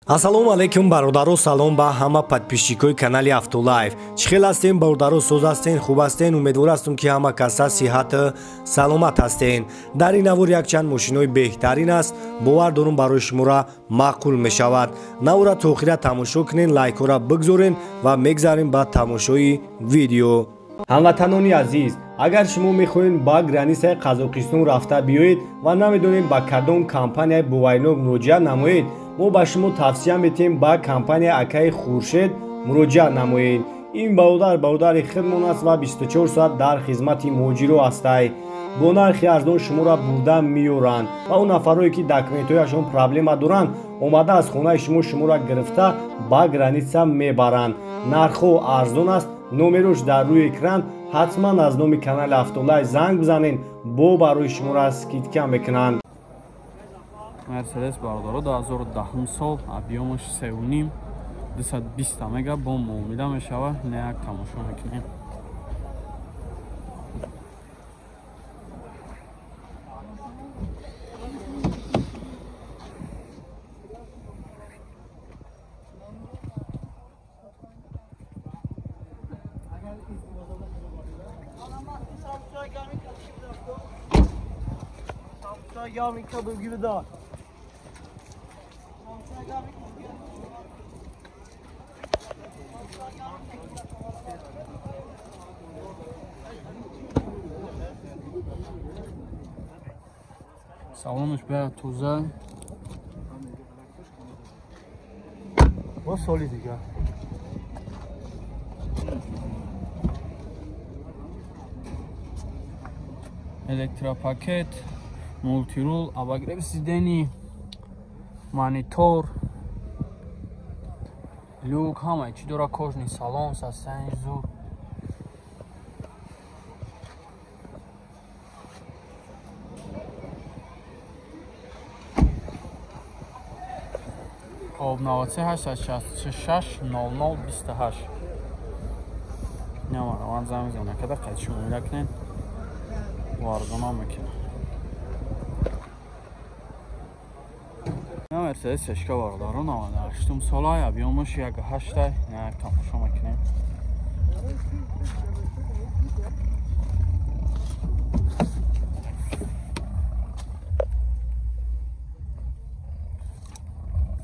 Ассалому алайкум бародаро, салом ба ҳама подписчикои канали Автолайф. Чӣ хел ҳастен бародаро, соз ҳастен, хуб ҳастен? Умедвор ҳастам ки ҳама каса сиҳату саломат ҳастен. Дар ин навор якчанд мошинои беҳтарин аст. Бовар дорам барои шуморо маъқул мешавад. Навора то охира тамошо кунен, лайкҳоро бигзорен ва мегзарем ба тамошои видео. ҳамватанони азиз, агар шумо мехоҳед ба границаи Қазоқистон рафта биёед ва намедонед ба кадом компанияи бувайнок муроҷиат намоед, мо ба шумо тавсия метем ба компанияи Акаи Хуршед муроҷиат намоед. Ин бародари худмон аст ва 24 соат дар хизмати муҳоҷиро ҳастай. бо нархи арзон шуморо бурда меёранд ва он нафарое ки документҳояшон проблема доранд, омада аз хонаи шуморо гирифта ба граница мебаранд. нархҳо арзон аст. номерош дар рӯи экран. ҳатман аз номи канали Автолайф занг бизанен, бо барои шуморо скидка мекунанд. Мерседес бародаро 2010 сол, объемаш 3.5, 220 мега бо муомила мешава. Не як тамошо мекунем. Салонаш бая тоза. با سالی دیگه Электропакет, мультирул, обогрев сидений, монитор, люк, ҳамаи чӣ дора, кожни салон, сасани зур. Хоб 93866 0028. Нямара ман занг мезанам, када қайтиш муомила кунен. Варзона мекунем. ин Мерседес сешка бародаро 98 солай, объемаш 1.8, як тамошо мекунем.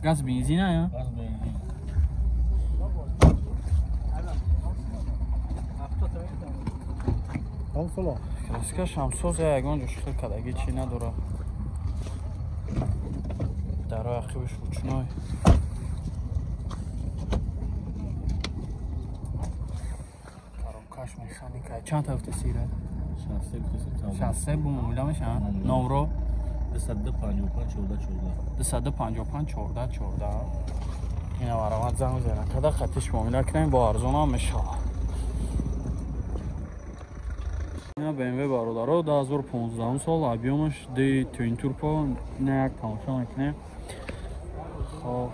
газ бензина ё? газ бензин. Хамсола. Краска шамсоз ягон ҷош хел кадаги чӣ надора. Дарои ақибаш ручной. Коробкаш механика. Чанд та гуфта сира? 63 бо муомила мешавад. Номро 255 ина баромад занг мезанам, када хатиш муомила кунем, бо арзонам мешавад. ина BMW бародаро 2015 сол, объемаш D Twin Turbo, ина як тамошо мекунем. хоб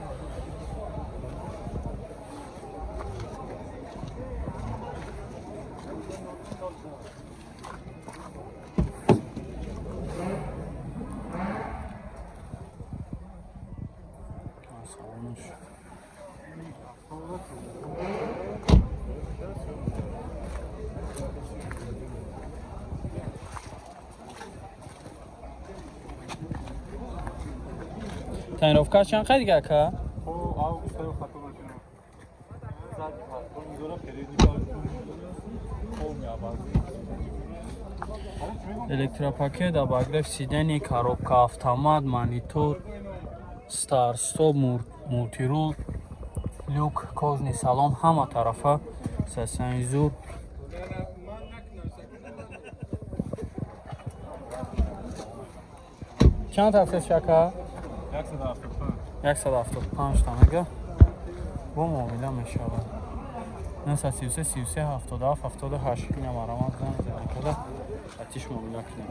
тонировка чанд қай дига ка? Электропакет, обогрев сидений, коробка автомат, монитор, старт-стоп, мультирул, люк, кожни салон, ҳама тарафа сасани зур. чанд тафсис шака? 175 та мега бо муомила мешавад. 933 33 77 78 ина маромад занкада атиш муомила кунем.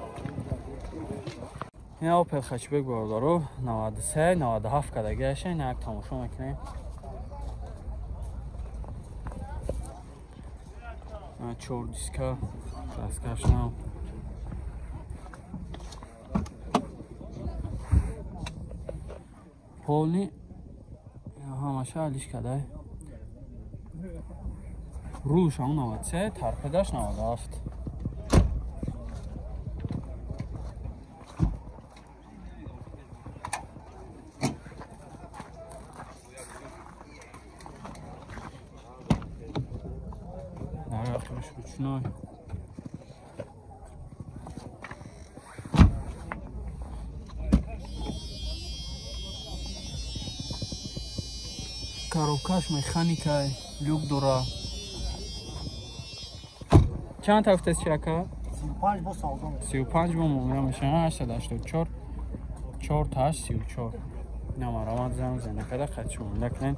ина Opel Hatchback бародаро 93 97 кадаги аша, ина як тамошо мекунем. 4 диска краскаш нав. полный ҳамаша алиш кадай. Рулш ҳам 93, тарпедаш 97. Ручной. Коробкаш механикай, люк дора. Чанд та гуфтаст чирака? 35 бо савдо мешавад. 35 бо муомила мешавад. 884 4 та 34. Намарамад зам занакада хачи муомила кунен.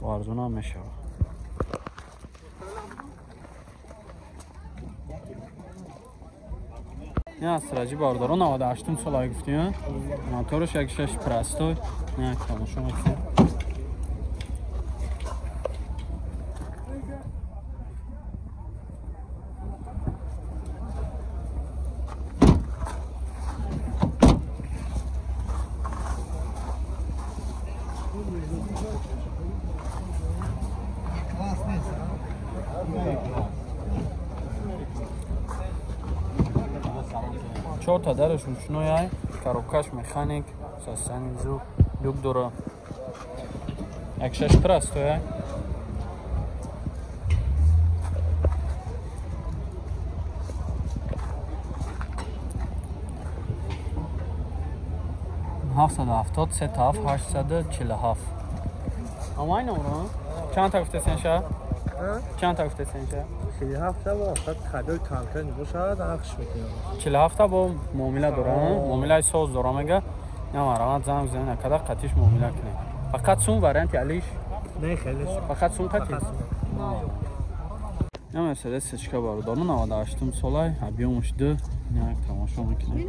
Бо арзона мешавад. Я сраҷи бардоро 98 сола гуфтем. Моторш 1.6 простой. Не тамошо мекунем. Чор та дараш ручной, коробкаш механик, састани зу, люк дора. 1.6 простой. $770 3 та 847. Амай номер? چند تا گفته سنشا؟ چند تا گفته سنشا؟ 47 تا با فقط خدای کمتر نباشد نقش میکنم. 47 تا با معامله دارم. معامله ساز دارم میگه. نمارم زنگ زنگ نکرده قطعش معامله کنه. فقط سون وارنتی علیش؟ نه خیلی. فقط سون قطعی. نه مرسدس چیکار بارو دارم 98 سالای ابیومش 2 نه تماشا میکنه.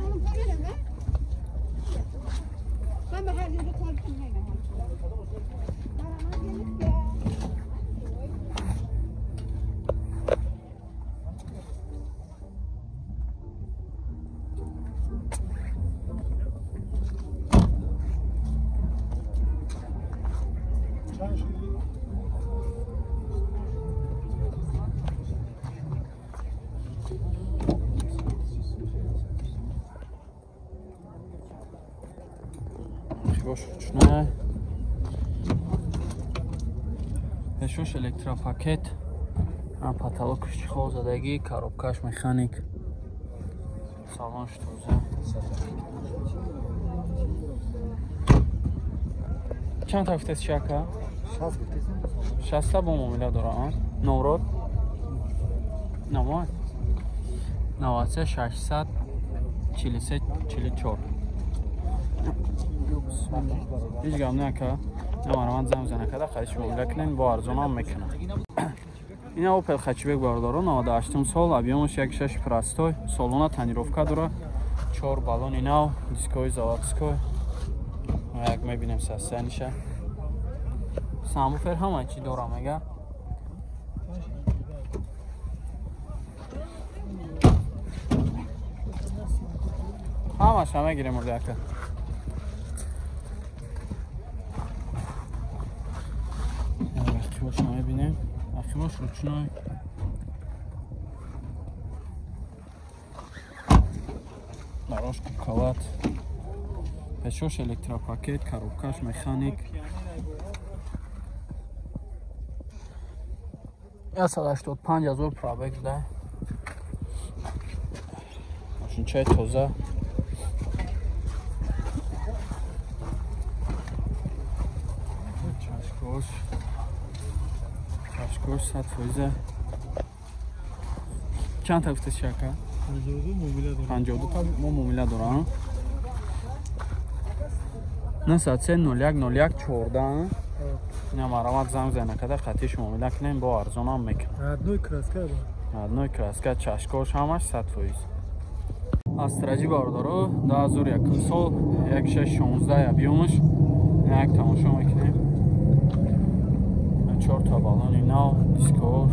من به هر جور کار کنم. Ручная. Пешош электропакет. Потолок задагӣ, коробкаш механик. Салон штуза. Чанд та гуфтаст чака? 60 та бо муомила дорам. Номрот? Номер? 93 600 43 44. هیچ گام نکه نمارم زنگ زنکده خیلی معامله کنین با ارزان هم میکنه این اوپل خچبک بارداره 98 سال ابیومش 1.6 پرستوی سالونه تنیروفکا داره 4 بالون ایناو دیسکوی заводской یک میبینیم سستنیشه ساموفر همه چی دارم اگر همش همه گیره مرده اکر باش میبینیم باش رучной براش کوکوات پشوش الکتروپاکت коробкаш механик 185,000 пробег да машинчай тоза чашкош Кош 100%. چند تا گفته شکا؟ 52 معامله دارم. 52 تا معامله دارم. نه 01 14. نه مرامت زنگ نکرده قطعش معامله کنیم با ارزان هم میکنم. ادنوی کراسکا دارم. ادنوی کراسکا چشکاش همش 100%. استراجی باردارو 2001 سال 1.616 ابیومش یک تماشا میکنیم. 4 تا بالون ایناو دیسکوش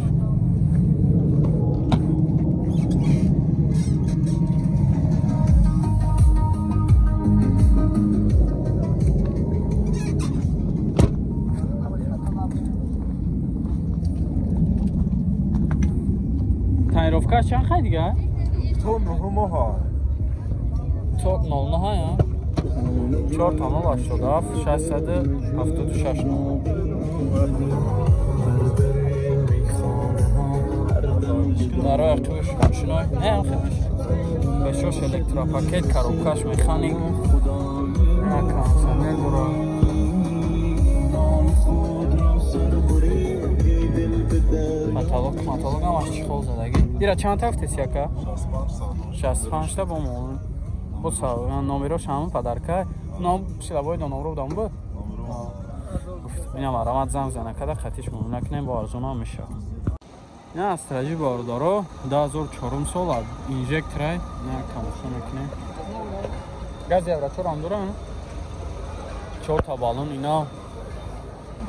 Tonirovka چند خواهی دیگه؟ تو نهم ها تو 09 ها یا؟ 4 تمام 87 676 نام برای توش ماشینای نه هم خیلیش بشوش الکتراپاکت کاروبکاش مکانیک نه کانسانل برا مطالوگ هم از چی خول زدگی دیره چند تفتیس یکا؟ 65 تا با مولون بود نامیروش همون پدرکه نام سیلابای دو نامرو بودم بود اینم آرامت زن زنه کده خطیش مولون نکنیم با ارزونا میشه این استراجی باردارو 2004 سال اینجکت رای نه کاموشو میکنیم گاز یورا چور هم دورم 4 تا بالون اینا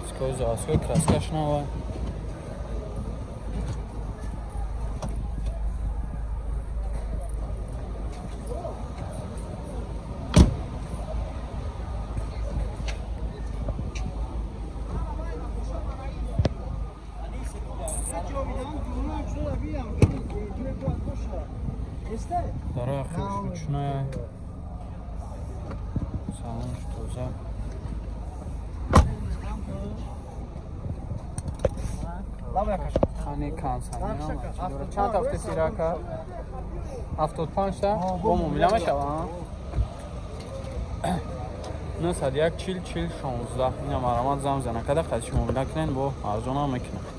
سکوی زاسکوی کرسکش نوه داره خیلیش بچونه سلامش توزه خانه کانسانی چند هفته سیره که 75 تا با مومیله میشه نه صد یک 40 40 16 این هم آرامت زم زنه کده خدش مومیله کنین با ارزونه میکنه